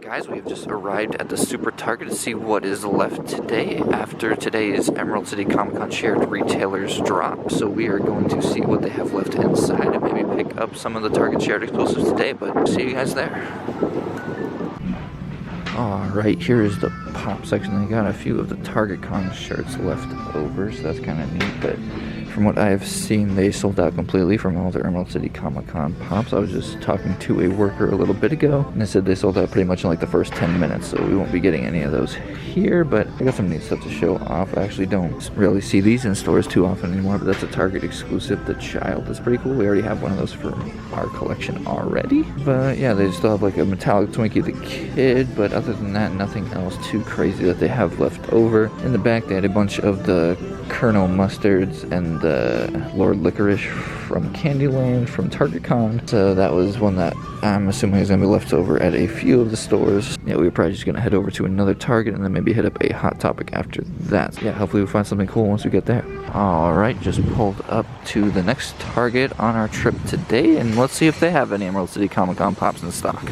Guys, we have just arrived at the Super Target to see what is left today after today's Emerald City Comic Con shared retailers drop. So we are going to see what they have left inside and maybe pick up some of the Target shared exclusives today, but see you guys there. Alright, here is the pop section. They got a few of the Target Con shirts left over, so that's kind of neat, but from what I have seen, they sold out completely from all their Emerald City Comic Con pops. I was just talking to a worker a little bit ago, and they said they sold out pretty much in like the first 10 minutes, so we won't be getting any of those here, but I got some neat stuff to show off. I actually don't really see these in stores too often anymore, but that's a Target exclusive. The Child is pretty cool. We already have one of those for our collection already, but yeah, they still have like a metallic Twinkie the Kid, but other than that, nothing else too crazy that they have left over. In the back, they had a bunch of the Colonel Mustards and the Lord Licorice from Candyland from Target Con. So that was one that I'm assuming is going to be left over at a few of the stores. Yeah, we were probably just going to head over to another Target and then maybe hit up a Hot Topic after that. Yeah, hopefully we'll find something cool once we get there. Alright, just pulled up to the next Target on our trip today, and let's see if they have any Emerald City Comic Con pops in stock.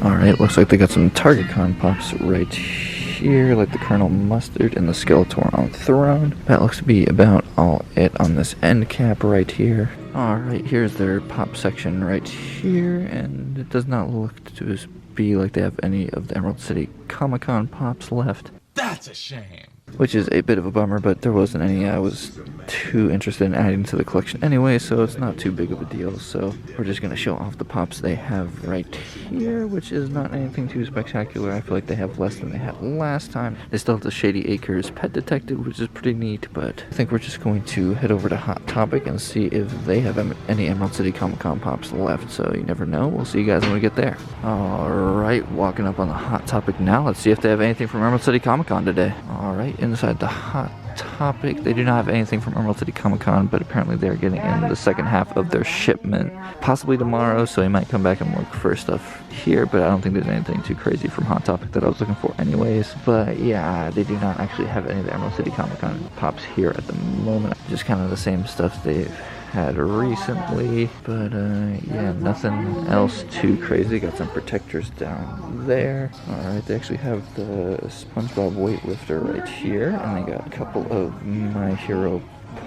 Alright, looks like they got some Target Con pops right here, like the Colonel Mustard and the Skeletor on Throne. That looks to be about all it on this end cap right here. Alright, here's their pop section right here, and it does not look to be like they have any of the Emerald City Comic Con pops left. That's a shame. Which is a bit of a bummer, but there wasn't any I was too interested in adding to the collection anyway, so it's not too big of a deal. So we're just going to show off the pops they have right here, which is not anything too spectacular. I feel like they have less than they had last time. They still have the Shady Acres Pet Detective, which is pretty neat, but I think we're just going to head over to Hot Topic and see if they have any Emerald City Comic Con pops left, so you never know. We'll see you guys when we get there. Alright, walking up on the Hot Topic now. Let's see if they have anything from Emerald City Comic Con today. Alright, inside the Hot Topic, they do not have anything from Emerald City Comic Con, but apparently they're getting in the second half of their shipment possibly tomorrow, so he might come back and look for stuff here, but I don't think there's anything too crazy from Hot Topic that I was looking for anyways. But yeah, they do not actually have any of the Emerald City Comic Con pops here at the moment. Just kind of the same stuff they've had recently, but yeah, nothing else too crazy. Got some protectors down there. Alright, they actually have the SpongeBob weightlifter right here, and they got a couple of My Hero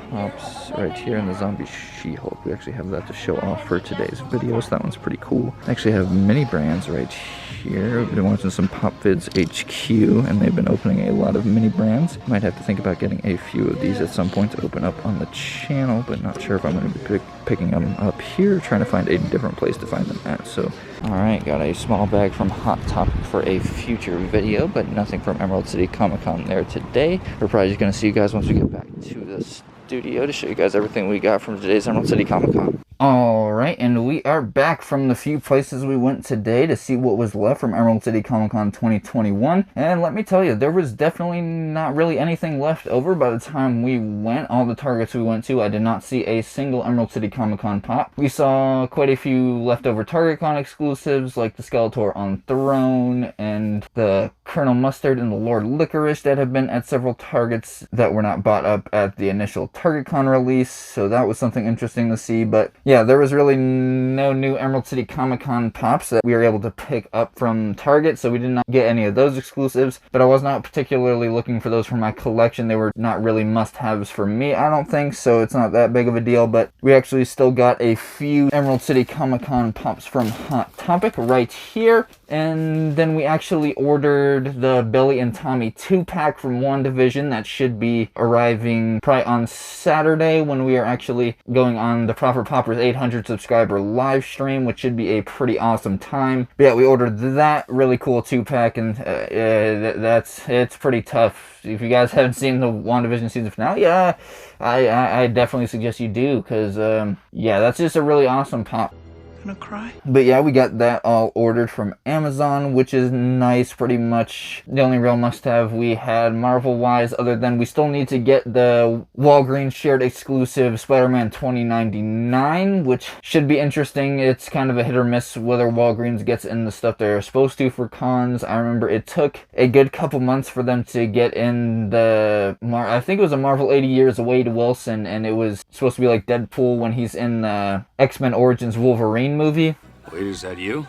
pops right here, and the Zombie She-Hulk. We actually have that to show off for today's video, so that one's pretty cool. They actually have mini brands right here. We've been watching some PopVidsHQ, and they've been opening a lot of mini brands. Might have to think about getting a few of these at some point to open up on the channel, but not sure if I'm going to be picking them up here, trying to find a different place to find them at. So alright, got a small bag from Hot Topic for a future video, but nothing from Emerald City Comic Con there today. We're probably just going to see you guys once we get back to the studio to show you guys everything we got from today's Emerald City Comic Con. Alright, and we are back from the few places we went today to see what was left from Emerald City Comic Con 2021. And let me tell you, there was definitely not really anything left over by the time we went. All the Targets we went to, I did not see a single Emerald City Comic Con pop. We saw quite a few leftover Target Con exclusives, like the Skeletor on Throne and the Colonel Mustard and the Lord Licorice that have been at several Targets that were not bought up at the initial Target Con release. So that was something interesting to see, but yeah, there was really no new Emerald City Comic Con pops that we were able to pick up from Target, so we did not get any of those exclusives, but I was not particularly looking for those for my collection. They were not really must-haves for me, I don't think, so it's not that big of a deal, but we actually still got a few Emerald City Comic Con pops from Hot Topic right here, and then we actually ordered the Billy and Tommy 2-pack from WandaVision that should be arriving probably on Saturday when we are actually going on DaProperPopper's 800 subscriber live stream, which should be a pretty awesome time. But yeah, we ordered that really cool 2-pack, and it's pretty tough. If you guys haven't seen the WandaVision season finale, yeah, I definitely suggest you do, because yeah, that's just a really awesome pop. Gonna cry. But yeah, we got that all ordered from Amazon, which is nice. Pretty much the only real must-have we had Marvel-wise, other than we still need to get the Walgreens shared exclusive Spider-Man 2099, which should be interesting. It's kind of a hit or miss whether Walgreens gets in the stuff they're supposed to for cons. I remember it took a good couple months for them to get in the I think it was a Marvel 80 Years Wade Wilson, and it was supposed to be like Deadpool when he's in the X-Men Origins Wolverine movie. Wait, is that you?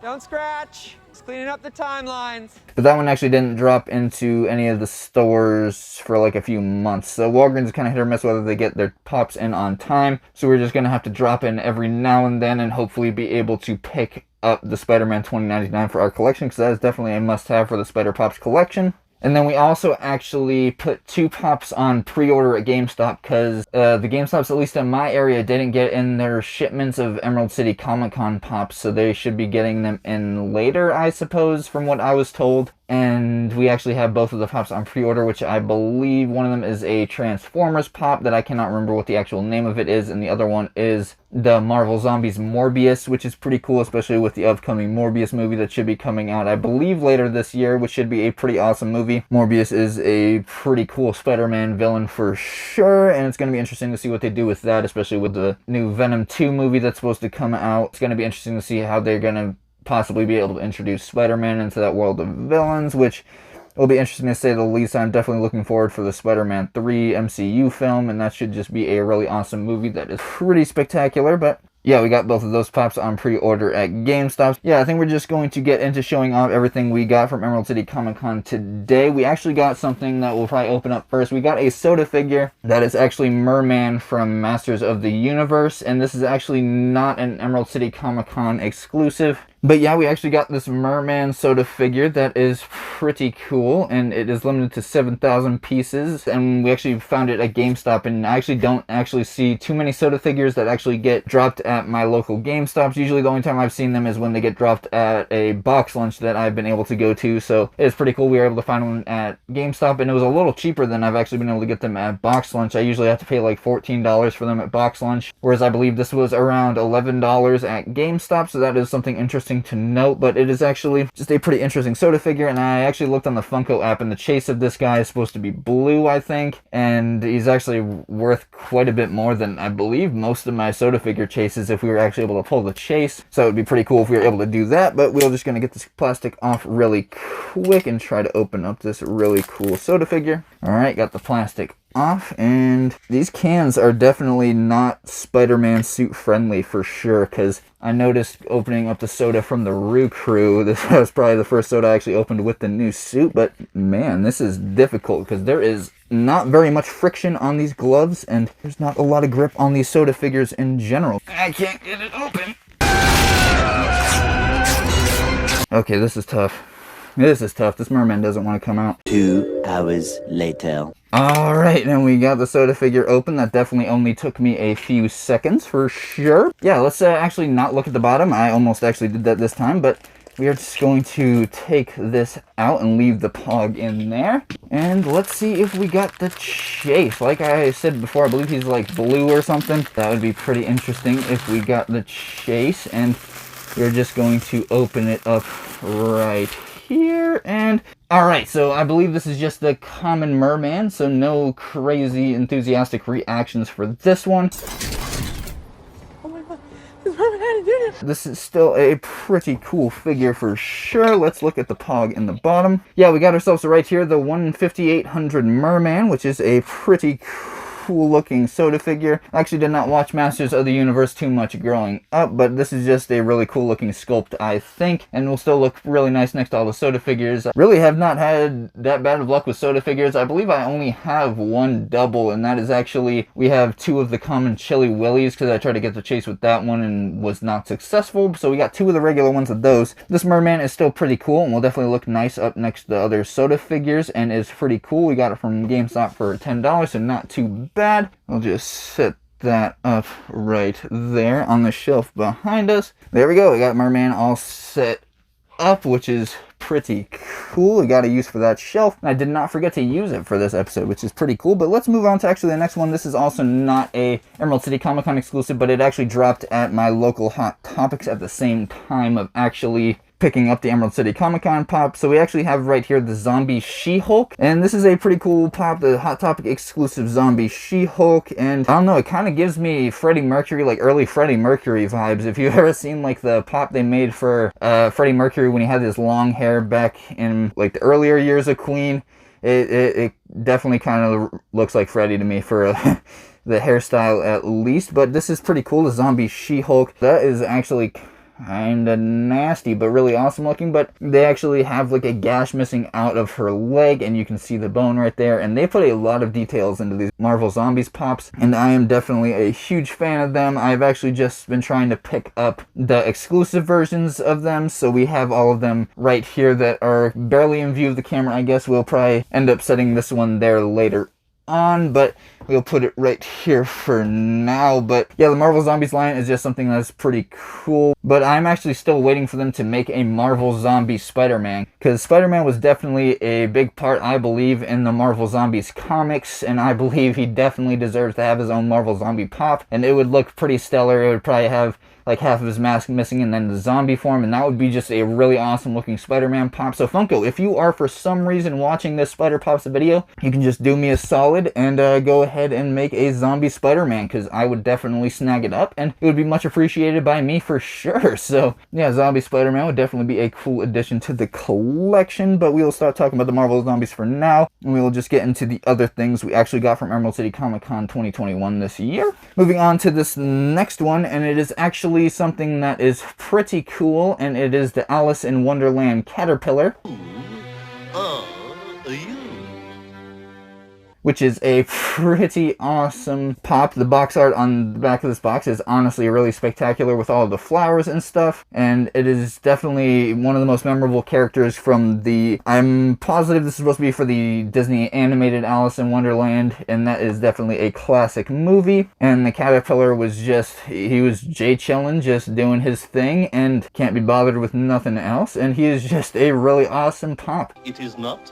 Don't scratch. Just cleaning up the timelines. But that one actually didn't drop into any of the stores for like a few months. So Walgreens is kind of hit or miss whether they get their pops in on time. So we're just going to have to drop in every now and then and hopefully be able to pick up the Spider-Man 2099 for our collection, because that is definitely a must-have for the Spider Pops collection. And then we also actually put 2 pops on pre-order at GameStop because the GameStops, at least in my area, didn't get in their shipments of Emerald City Comic Con pops, so they should be getting them in later, I suppose, from what I was told. And we actually have both of the pops on pre-order, which I believe one of them is a Transformers pop that I cannot remember what the actual name of it is, and the other one is the Marvel Zombies Morbius, which is pretty cool, especially with the upcoming Morbius movie that should be coming out, I believe, later this year, which should be a pretty awesome movie. Morbius is a pretty cool Spider-Man villain for sure, and it's going to be interesting to see what they do with that, especially with the new Venom 2 movie that's supposed to come out. It's going to be interesting to see how they're going to possibly be able to introduce Spider-Man into that world of villains, which will be interesting to say the least. I'm definitely looking forward for the Spider-Man 3 MCU film, and that should just be a really awesome movie that is pretty spectacular. But yeah, we got both of those pops on pre-order at GameStop. Yeah, I think we're just going to get into showing off everything we got from Emerald City Comic Con today. We actually got something that we'll probably open up first. We got a soda figure that is actually Merman from Masters of the Universe, and this is actually not an Emerald City Comic Con exclusive. But yeah, we actually got this Merman soda figure that is pretty cool, and it is limited to 7,000 pieces, and we actually found it at GameStop, and I actually don't see too many soda figures that actually get dropped at my local GameStops. Usually the only time I've seen them is when they get dropped at a box lunch that I've been able to go to, so it's pretty cool. We were able to find one at GameStop, and it was a little cheaper than I've actually been able to get them at box lunch. I usually have to pay like $14 for them at box lunch, whereas I believe this was around $11 at GameStop, so that is something interesting to note. But it is actually just a pretty interesting soda figure, and I actually looked on the Funko app, and the chase of this guy is supposed to be blue, I think, and he's actually worth quite a bit more than I believe most of my soda figure chases if we were actually able to pull the chase. So it would be pretty cool if we were able to do that. But we're just going to get this plastic off really quick and try to open up this really cool soda figure. Alright, got the plastic off, and these cans are definitely not Spider-Man suit friendly for sure, because I noticed opening up the soda from the Roo Crew, this was probably the first soda I actually opened with the new suit, but man, this is difficult because there is not very much friction on these gloves, and there's not a lot of grip on these soda figures in general. I can't get it open. Okay, this is tough. This is tough. This merman doesn't want to come out. 2 hours later. Alright, and we got the soda figure open. That definitely only took me a few seconds for sure. Yeah, let's actually not look at the bottom. I almost actually did that this time, but we are just going to take this out and leave the pog in there. And let's see if we got the chase. Like I said before, I believe he's like blue or something. That would be pretty interesting if we got the chase. And we're just going to open it up right here, and alright, so I believe this is just the common merman, so no crazy enthusiastic reactions for this one. Oh my god, this merman had to do this. This is still a pretty cool figure for sure. Let's look at the pog in the bottom. Yeah, we got ourselves right here the 15800 merman, which is a pretty cool looking soda figure. I actually did not watch Masters of the Universe too much growing up, but this is just a really cool looking sculpt, I think, and will still look really nice next to all the soda figures. I really have not had that bad of luck with soda figures. I believe I only have one double, and that is actually, we have 2 of the common Chili Willies, because I tried to get the chase with that one and was not successful, so we got 2 of the regular ones of those. This merman is still pretty cool and will definitely look nice up next to the other soda figures, and is pretty cool. We got it from GameStop for $10, so not too bad. I'll just set that up right there on the shelf behind us. There we go. We got merman all set up, which is pretty cool. We got a use for that shelf. And I did not forget to use it for this episode, which is pretty cool. But let's move on to actually the next one. This is also not a Emerald City Comic Con exclusive, but it actually dropped at my local Hot Topics at the same time of actually picking up the Emerald City Comic Con pop. So we actually have right here the Zombie She-Hulk, and this is a pretty cool pop, the Hot Topic exclusive Zombie She-Hulk, and I don't know, it kind of gives me Freddie Mercury, like early Freddie Mercury vibes. If you've ever seen like the pop they made for Freddie Mercury when he had his long hair back in like the earlier years of Queen, it definitely kind of looks like Freddie to me for the hairstyle at least. But this is pretty cool, the Zombie She-Hulk. That is actually kinda nasty, but really awesome looking. But they actually have like a gash missing out of her leg, and you can see the bone right there. And they put a lot of details into these Marvel Zombies pops, and I am definitely a huge fan of them. I've actually just been trying to pick up the exclusive versions of them, so we have all of them right here that are barely in view of the camera. I guess we'll probably end up setting this one there later on, but we'll put it right here for now. But yeah, the Marvel Zombies line is just something that's pretty cool, but I'm actually still waiting for them to make a Marvel Zombie Spider-Man, because Spider-Man was definitely a big part, I believe, in the Marvel Zombies comics, and I believe he definitely deserves to have his own Marvel Zombie pop, and it would look pretty stellar. It would probably have like half of his mask missing and then the zombie form, and that would be just a really awesome looking Spider-Man pop. So Funko, if you are for some reason watching this Spider Pops video, you can just do me a solid and go ahead and make a zombie Spider-Man, because I would definitely snag it up and it would be much appreciated by me for sure. So yeah, zombie Spider-Man would definitely be a cool addition to the collection. But we will start talking about the Marvel Zombies for now, and we will just get into the other things we actually got from Emerald City Comic Con 2021 this year. Moving on to this next one, and it is actually something that is pretty cool, and it is the Alice in Wonderland Caterpillar, which is a pretty awesome pop. The box art on the back of this box is honestly really spectacular with all of the flowers and stuff, and it is definitely one of the most memorable characters from the, I'm positive this is supposed to be for the Disney animated Alice in Wonderland, and that is definitely a classic movie. And the Caterpillar was just, he was Jay chillin', just doing his thing and can't be bothered with nothing else, and he is just a really awesome pop. It is not.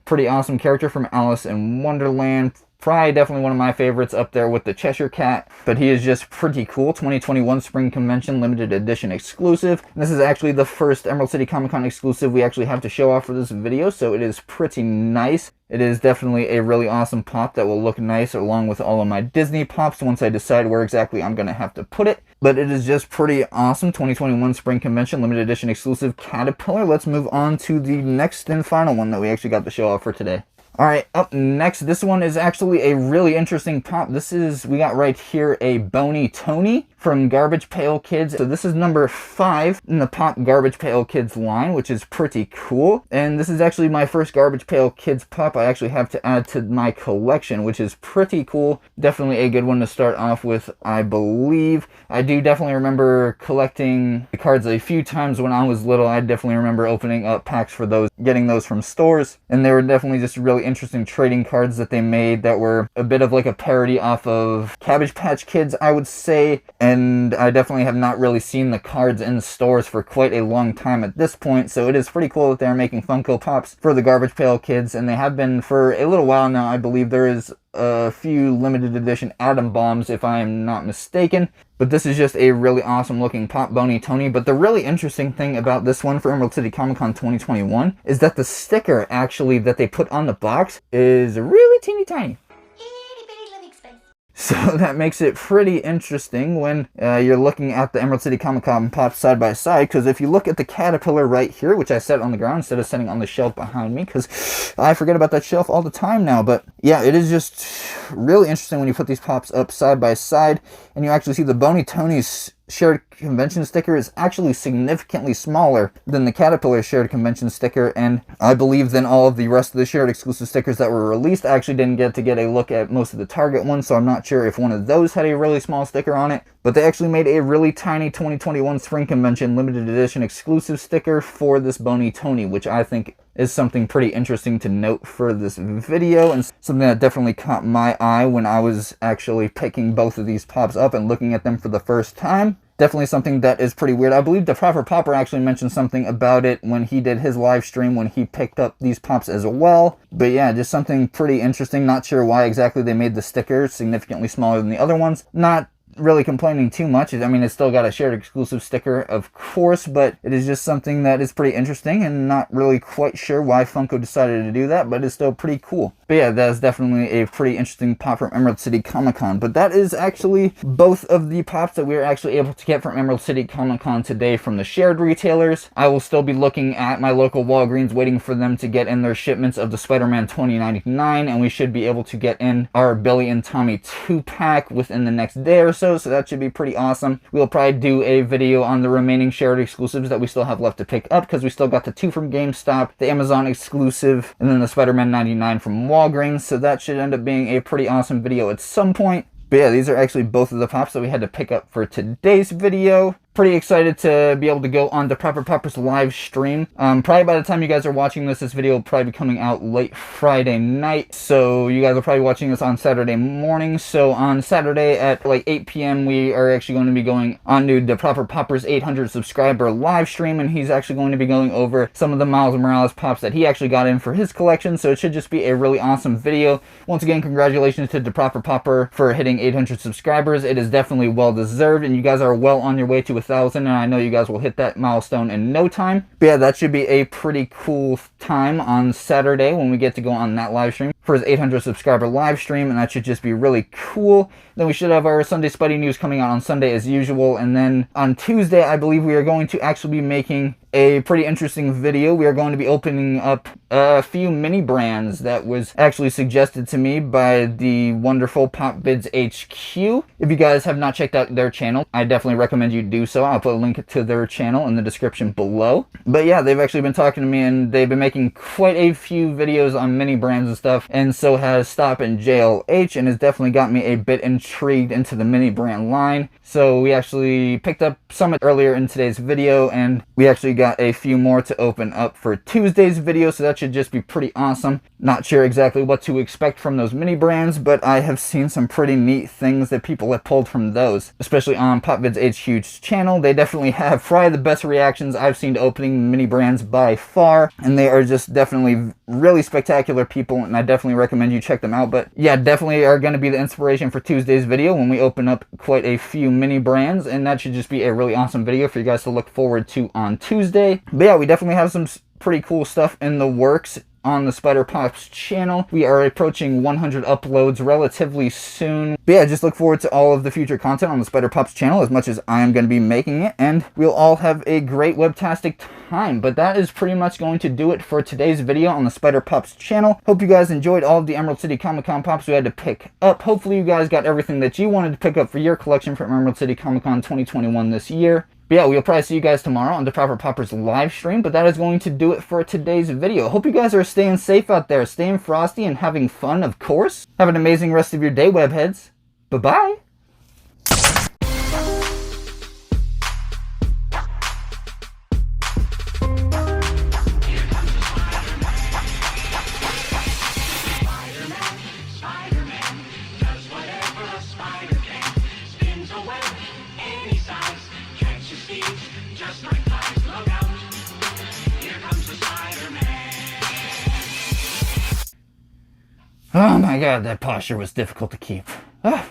Pretty awesome character from Alice in Wonderland. Probably definitely one of my favorites, up there with the Cheshire Cat, but he is just pretty cool. 2021 Spring Convention limited edition exclusive. And this is actually the first Emerald City Comic Con exclusive we actually have to show off for this video, so it is pretty nice. It is definitely a really awesome pop that will look nice along with all of my Disney pops once I decide where exactly I'm going to have to put it. But it is just pretty awesome. 2021 Spring Convention limited edition exclusive Caterpillar. Let's move on to the next and final one that we actually got to show off for today. Alright, up next, this one is actually a really interesting pop. This is, we got right here a Bony Tony from Garbage Pail Kids. So this is number 5 in the Pop Garbage Pail Kids line, which is pretty cool. And this is actually my first Garbage Pail Kids pop I actually have to add to my collection, which is pretty cool. Definitely a good one to start off with, I believe. I do definitely remember collecting the cards a few times when I was little. I definitely remember opening up packs for those, getting those from stores. And they were definitely just really interesting trading cards that they made that were a bit of like a parody off of Cabbage Patch Kids, I would say. And I definitely have not really seen the cards in stores for quite a long time at this point, so it is pretty cool that they're making Funko Pops for the Garbage Pail Kids, and they have been for a little while now. I believe there is a few limited edition Atom Bombs, if I am not mistaken. But this is just a really awesome looking pop Bony Tony. But the really interesting thing about this one for Emerald City Comic Con 2021 is that the sticker actually that they put on the box is really teeny tiny. So that makes it pretty interesting when you're looking at the Emerald City Comic Con pops side by side, because if you look at the Caterpillar right here, which I set on the ground instead of setting on the shelf behind me, because I forget about that shelf all the time now, but yeah, it is just really interesting when you put these pops up side by side and you actually see the Bony Tony's shared convention sticker is actually significantly smaller than the Caterpillar shared convention sticker, and I believe than all of the rest of the shared exclusive stickers that were released. I actually didn't get to get a look at most of the Target ones, so I'm not sure if one of those had a really small sticker on it, but they actually made a really tiny 2021 Spring Convention limited edition exclusive sticker for this Bony Tony, which I think is something pretty interesting to note for this video, and something that definitely caught my eye when I was actually picking both of these pops up and looking at them for the first time. Definitely something that is pretty weird. I believe DaProperPopper actually mentioned something about it when he did his live stream when he picked up these pops as well. But yeah, just something pretty interesting. Not sure why exactly they made the sticker significantly smaller than the other ones. Not really complaining too much. I mean, it's still got a shared exclusive sticker, of course, but it is just something that is pretty interesting, and not really quite sure why Funko decided to do that, but it's still pretty cool. But yeah, that is definitely a pretty interesting pop from Emerald City Comic Con. But that is actually both of the pops that we were actually able to get from Emerald City Comic Con today from the shared retailers. I will still be looking at my local Walgreens, waiting for them to get in their shipments of the Spider-Man 2099, and we should be able to get in our Billy and Tommy 2-pack within the next day or so. so that should be pretty awesome. We'll probably do a video on the remaining shared exclusives that we still have left to pick up, because we still got the 2 from GameStop, the Amazon exclusive, and then the Spider-Man 99 from Walgreens, so that should end up being a pretty awesome video at some point. But yeah, these are actually both of the pops that we had to pick up for today's video. Pretty excited to be able to go on DaProperPopper's live stream. Probably by the time you guys are watching this video will probably be coming out late Friday night. So you guys are probably watching this on Saturday morning. So on Saturday at like 8 p.m. we are actually going to be going on to DaProperPopper's 800 subscriber live stream. And he's actually going to be going over some of the Miles Morales pops that he actually got in for his collection. So it should just be a really awesome video. Once again, congratulations to DaProperPopper for hitting 800 subscribers. It is definitely well deserved. And you guys are well on your way to 1,000, and I know you guys will hit that milestone in no time. But yeah, that should be a pretty cool time on Saturday when we get to go on that live stream for his 800 subscriber live stream, and that should just be really cool. Then we should have our Sunday Spidey news coming out on Sunday as usual, and then on Tuesday I believe we are going to actually be making a pretty interesting video. We are going to be opening up a few mini brands that was actually suggested to me by the wonderful PopVidsHQ. If you guys have not checked out their channel, I definitely recommend you do so. I'll put a link to their channel in the description below. But yeah, they've actually been talking to me, and they've been making quite a few videos on mini brands and stuff, and so has Stop and JLH, and has definitely got me a bit intrigued into the mini brand line. So we actually picked up some earlier in today's video, and we actually got a few more to open up for Tuesday's video, so that should just be pretty awesome. Not sure exactly what to expect from those mini brands, but I have seen some pretty neat things that people have pulled from those, especially on PopVidsHQ's channel. They definitely have probably the best reactions I've seen to opening mini brands by far, and they are just definitely really spectacular people, and I definitely recommend you check them out. But yeah, definitely are going to be the inspiration for Tuesday's video when we open up quite a few mini brands, and that should just be a really awesome video for you guys to look forward to on Tuesday. But yeah, we definitely have some pretty cool stuff in the works on the Spider Pops channel. We are approaching 100 uploads relatively soon. But yeah, just look forward to all of the future content on the Spider Pops channel as much as I am going to be making it, and we'll all have a great webtastic time. But that is pretty much going to do it for today's video on the Spider Pops channel. Hope you guys enjoyed all of the Emerald City Comic Con pops we had to pick up. Hopefully you guys got everything that you wanted to pick up for your collection from Emerald City Comic Con 2021 this year. But yeah, we'll probably see you guys tomorrow on DaProperPopper's live stream, but that is going to do it for today's video. Hope you guys are staying safe out there, staying frosty, and having fun, of course. Have an amazing rest of your day, webheads. Bye-bye. Oh my god, that posture was difficult to keep. Ah.